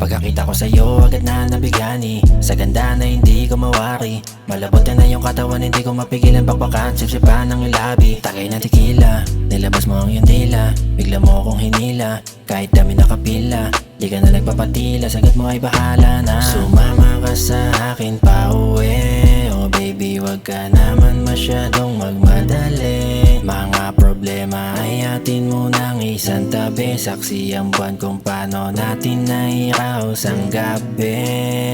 Pagkakita ko sa'yo agad na nabigani, sa ganda na hindi ko mawari. Malabot na yung katawan, hindi ko mapigilan bakbakan, sipsipan ng ilabi. Tagay na tequila, nilabas mo ang iyong dila, bigla mo akong hinila. Kahit dami nakapila, di ka na nagpapatila, sagot mo ay bahala na. Sumama ka sa akin pa uwi, oh baby wag ka naman masyadong magmadali. Mga problema ay atin munang isang tabi, saksi ang buwan kung paano natin nairaos ang gabi.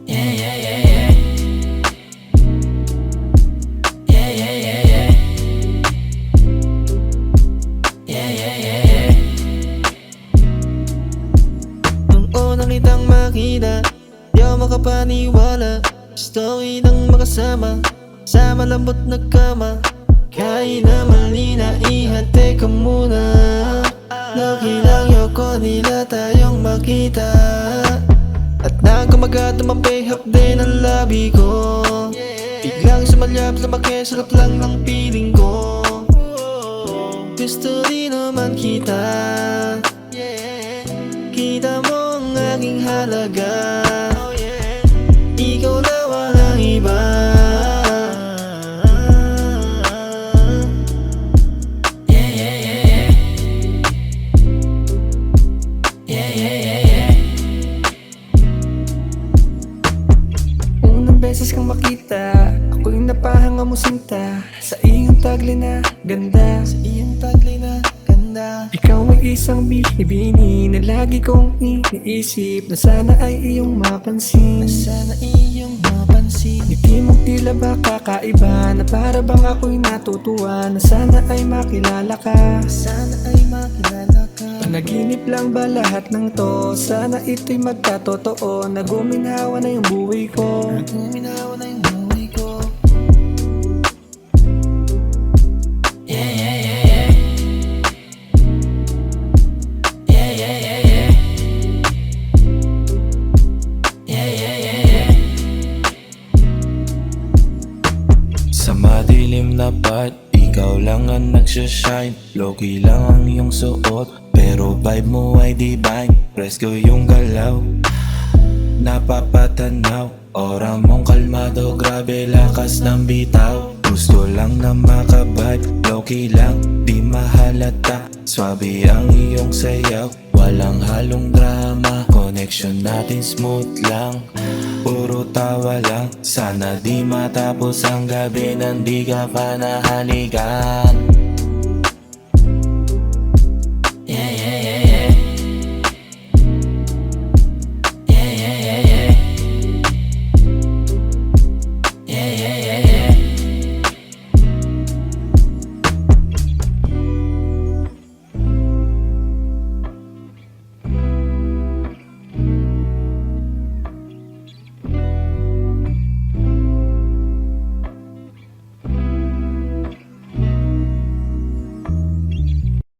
Yeah, yeah, yeah, yeah. Yeah, yeah, yeah, yeah. Yeah, yeah, yeah, yeah. Nung unang kitang makita, di ako makapaniwala. Story ng makasama sa malambot na kama. Kahit na mali na ihante ka muna, nakilang ko nila tayong makita. At nagkumagat tumapihap din ang labi ko, biglang sumalyap, lumaki, sarap lang ng piling ko. Gusto din naman kita, kita mo ang aking halaga. Ikaw na walang iba. Yeah, yeah, yeah, yeah. Yeah, yeah, yeah, yeah. Unang beses kang makita, ako'y napahanga mo sinta, sa iyong taglay na ganda, sa iyong taglay na ganda. Ikaw ay isang binibini na lagi kong iniisip, na sana ay iyong mapansin, na sana iyong mapansin. Ngiti mong tila ba kakaiba, na para bang ako'y natutuwa, na sana ay makilala ka, sana ay makilala ka. Panaginip lang ba lahat ng to? Sana ito'y magkatotoo, na guminhawa na yung buhay ko, na guminhawa na yung buhay ko. Yeah, yeah, yeah, yeah. Yeah, yeah, yeah, yeah. Yeah, yeah, yeah, yeah. Sa madilim na part, ikaw lang ang nagsashine. Low-key lang ang iyong suot, pero vibe mo ay divine. Presko yung galaw, napapatanaw. Ora mong kalmado, grabe lakas ng bitaw. Gusto lang na makavibe, low-key lang, di mahalata. Swabe ang iyong sayaw, walang halong drama. Connection natin smooth lang, puro tawa lang. Sana di matapos ang gabi nang di ka pa nahalikan.